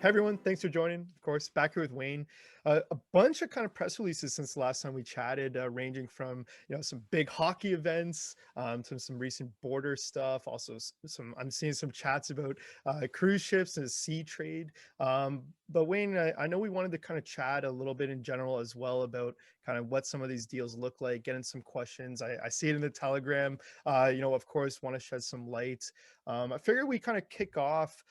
Hey everyone, thanks for joining. Of course, back here with Wayne. A bunch of kind of press releases since the last time we chatted, ranging from some big hockey events to some recent border stuff. Also, some I'm seeing some chats about cruise ships and sea trade. But Wayne, I know we wanted to kind of chat a little bit in general as well about kind of what some of these deals look like. Getting some questions. I see it in the Telegram. Of course, want to shed some light. I figure we kind of kick off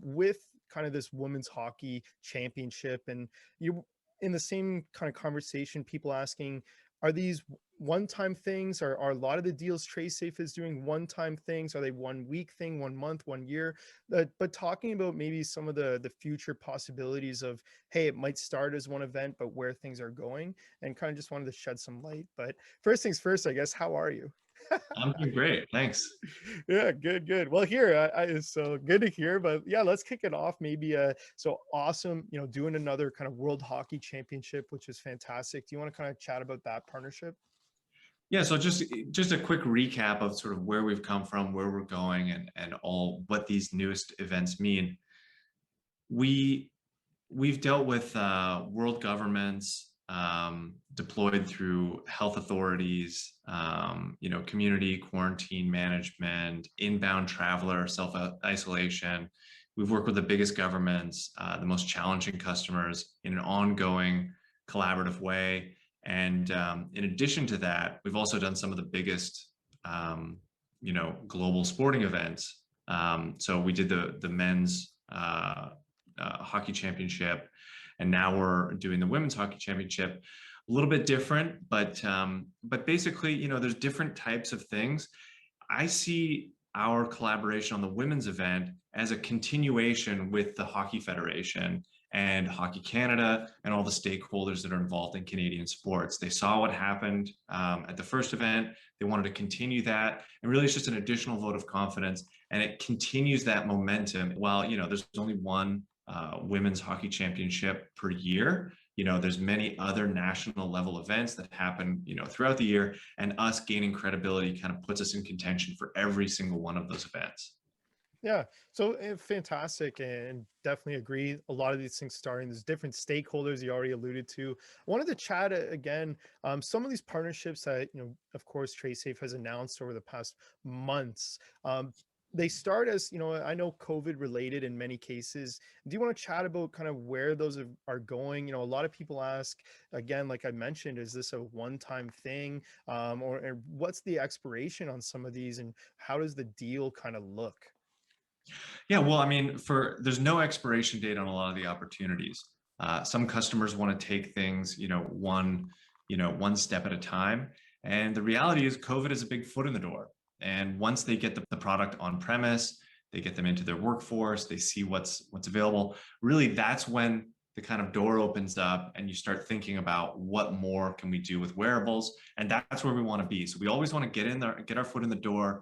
with kind of this women's hockey championship, and you in the same kind of conversation, people asking, are these one-time things? Are a lot of the deals TraceSafe is doing one-time things? Are they 1 week thing, 1 month, 1 year? But talking about maybe some of the future possibilities of, hey, it might start as one event, but where things are going, and kind of just wanted to shed some light. But first things first, I guess, how are you? I'm doing great. Thanks. Yeah, good, good. Well, here, it's so good to hear. But yeah, let's kick it off. Maybe so awesome. Doing another kind of World Hockey Championship, which is fantastic. Do you want to kind of chat about that partnership? Yeah, so just a quick recap of sort of where we've come from, where we're going, and all what these newest events mean. We we've dealt with world governments deployed through health authorities, community quarantine management, inbound traveler self isolation. We've worked with the biggest governments, the most challenging customers in an ongoing collaborative way. And in addition to that, we've also done some of the biggest, global sporting events. So we did the men's hockey championship, and now we're doing the women's hockey championship. A little bit different, but basically, there's different types of things. I see our collaboration on the women's event as a continuation with the Hockey Federation and Hockey Canada and all the stakeholders that are involved in Canadian sports. They saw what happened at the first event. They wanted to continue that. And really, it's just an additional vote of confidence. And it continues that momentum. While, there's only one women's hockey championship per year, there's many other national level events that happen, throughout the year, and us gaining credibility kind of puts us in contention for every single one of those events. Yeah, so fantastic, and definitely agree. A lot of these things starting, there's different stakeholders you already alluded to. I wanted to chat again. Some of these partnerships that of course, TraceSafe has announced over the past months. They start as I know COVID related in many cases. Do you want to chat about kind of where those are going? A lot of people ask, again, like I mentioned, is this a one-time thing, or what's the expiration on some of these, and how does the deal kind of look? Yeah, well, I mean, there's no expiration date on a lot of the opportunities. Some customers want to take things, one step at a time. And the reality is, COVID is a big foot in the door. And once they get the product on premise, they get them into their workforce, they see what's available. Really, that's when the kind of door opens up and you start thinking about what more can we do with wearables. And that's where we want to be. So we always want to get in there, get our foot in the door,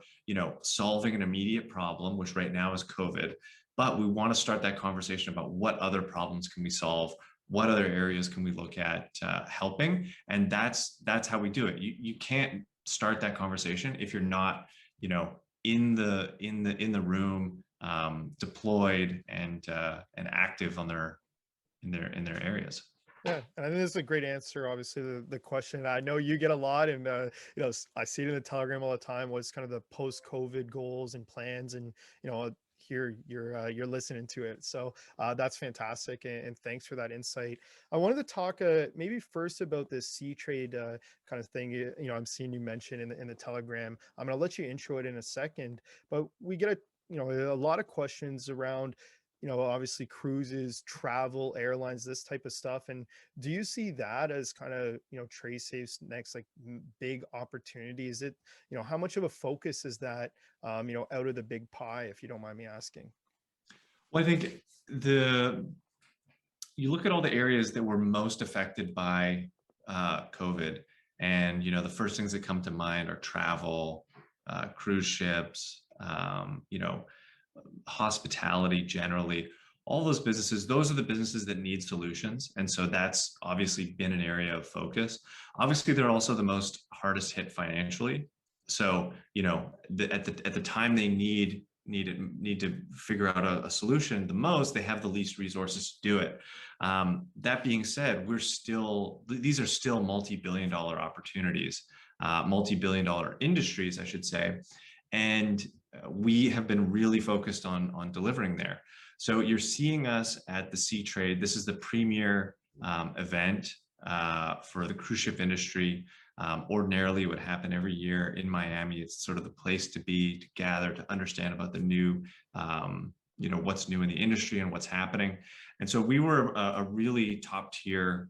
solving an immediate problem, which right now is COVID. But we want to start that conversation about what other problems can we solve, what other areas can we look at helping, and that's how we do it. You can't start that conversation if you're not, in the room, deployed and active on in their areas. Yeah, and I think this is a great answer. Obviously, the question I know you get a lot, and I see it in the Telegram all the time. Was kind of the post-COVID goals and plans, and here you're listening to it. So that's fantastic, and thanks for that insight. I wanted to talk maybe first about this sea trade kind of thing. I'm seeing you mention in the Telegram. I'm gonna let you intro it in a second, but we get a lot of questions around obviously cruises, travel, airlines, this type of stuff. And do you see that as kind of, TraceSafe's next like big opportunity? Is it, how much of a focus is that, out of the big pie, if you don't mind me asking? Well, I think the you look at all the areas that were most affected by COVID, and the first things that come to mind are travel, cruise ships, hospitality generally. All those businesses, those are the businesses that need solutions, and so that's obviously been an area of focus. Obviously, they're also the most hardest hit financially. So at the time they need need to figure out a solution the most, they have the least resources to do it. That being said, these are still multi-billion-dollar opportunities, multi-billion-dollar industries, I should say, and we have been really focused on delivering there. So you're seeing us at the Seatrade. This is the premier event for the cruise ship industry. Ordinarily, it would happen every year in Miami. It's sort of the place to be, to gather, to understand about the new, what's new in the industry and what's happening. And so we were a really top tier,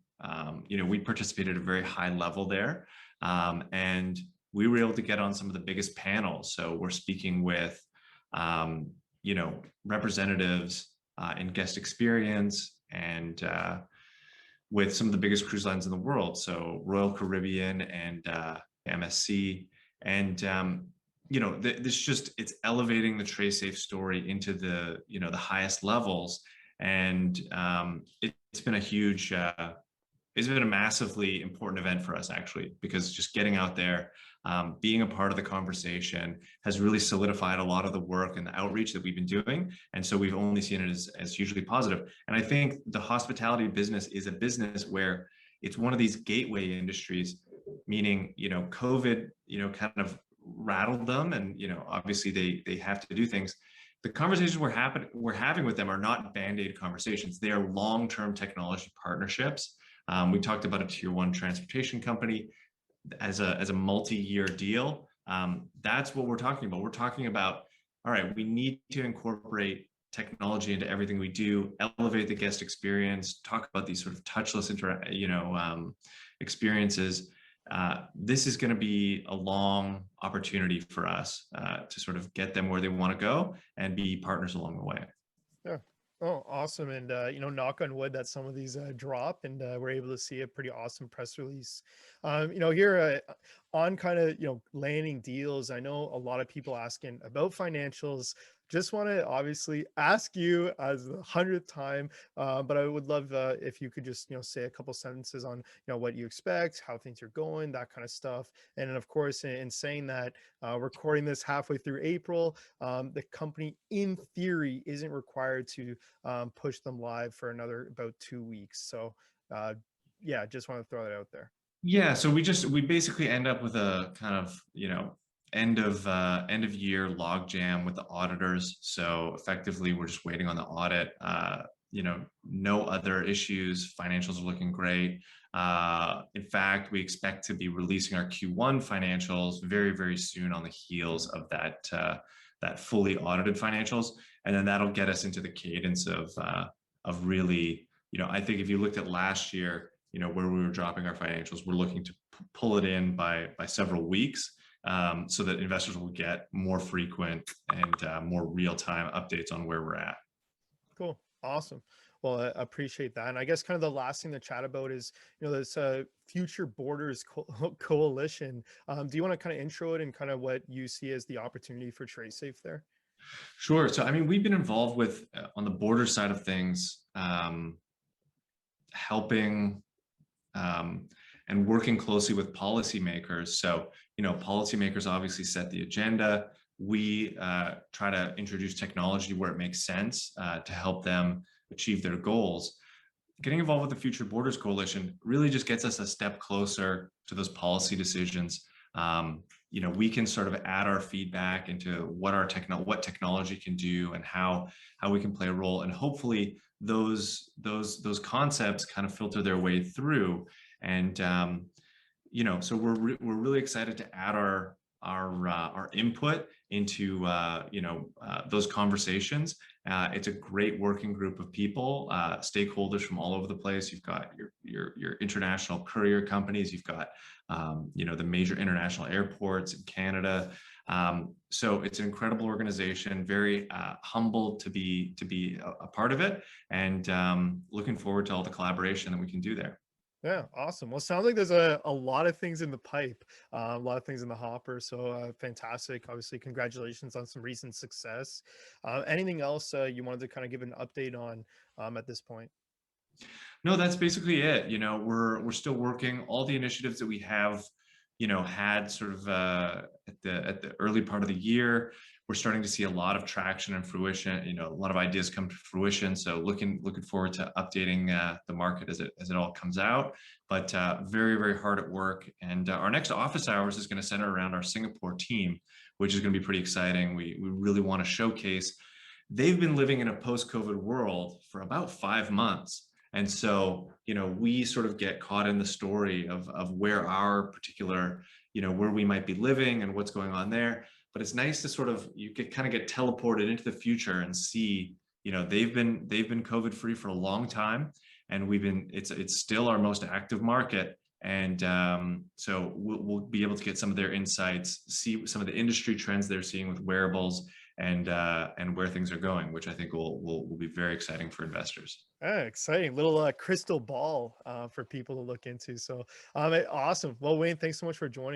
we participated at a very high level there. And we were able to get on some of the biggest panels. So we're speaking with, representatives in guest experience and with some of the biggest cruise lines in the world. So Royal Caribbean and MSC. And, it's elevating the TraceSafe story into the highest levels. And it's been it's been a massively important event for us, actually, because just getting out there, being a part of the conversation has really solidified a lot of the work and the outreach that we've been doing. And so we've only seen it as hugely positive. And I think the hospitality business is a business where it's one of these gateway industries, meaning, COVID, kind of rattled them. And, obviously they have to do things. The conversations we're having with them are not Band-Aid conversations. They are long-term technology partnerships. We talked about a tier one transportation company as a multi-year deal. That's what we're talking about. We're talking about, all right, we need to incorporate technology into everything we do, elevate the guest experience, talk about these sort of touchless experiences. This is going to be a long opportunity for us to sort of get them where they want to go and be partners along the way. Yeah. Oh, awesome. And, knock on wood that some of these drop and we're able to see a pretty awesome press release. Here on kind of, landing deals, I know a lot of people asking about financials. Just want to obviously ask you as the 100th time, but I would love if you could just, say a couple sentences on, what you expect, how things are going, that kind of stuff. And then, of course, in saying that, recording this halfway through April, the company, in theory, isn't required to push them live for another about 2 weeks. So, yeah, just want to throw that out there. Yeah, so we basically end up with a kind of, end of year log jam with the auditors. So effectively, we're just waiting on the audit. No other issues. Financials are looking great. In fact, we expect to be releasing our Q1 financials very, very soon on the heels of that fully audited financials, and then that'll get us into the cadence of really, I think if you looked at last year, where we were dropping our financials, we're looking to pull it in by several weeks, so that investors will get more frequent and more real-time updates on where we're at. Cool. Awesome. Well, I appreciate that. And I guess kind of the last thing to chat about is, this Future Borders Coalition. Do you want to kind of intro it and kind of what you see as the opportunity for TraceSafe there? Sure. So, I mean, we've been involved with, on the border side of things, helping and working closely with policymakers. So, policymakers obviously set the agenda. We try to introduce technology where it makes sense to help them achieve their goals. Getting involved with the Future Borders Coalition really just gets us a step closer to those policy decisions. We can sort of add our feedback into what technology can do and how we can play a role, and hopefully those concepts kind of filter their way through. And so we're really excited to add our input into those conversations. It's a great working group of people, stakeholders from all over the place. You've got your international courier companies. You've got the major international airports in Canada. So it's an incredible organization. Very humbled to be a part of it, and looking forward to all the collaboration that we can do there. Yeah, awesome. Well, sounds like there's a lot of things in the pipe, a lot of things in the hopper. So fantastic. Obviously, congratulations on some recent success. Anything else you wanted to kind of give an update on at this point? No, that's basically it. We're still working all the initiatives that we have, had sort of at the early part of the year. we're starting to see a lot of traction and fruition, a lot of ideas come to fruition. So looking forward to updating the market as it all comes out. But very, very hard at work. And our next office hours is going to center around our Singapore team, which is going to be pretty exciting. We really want to showcase. They've been living in a post-COVID world for about 5 months. And so, we sort of get caught in the story of where our particular, where we might be living and what's going on there. But it's nice to sort of, you get kind of get teleported into the future and see, they've been COVID free for a long time, and it's still our most active market. And so we'll be able to get some of their insights, see some of the industry trends they're seeing with wearables, and where things are going, which I think will be very exciting for investors. Exciting little crystal ball for people to look into. So, awesome. Well, Wayne, thanks so much for joining.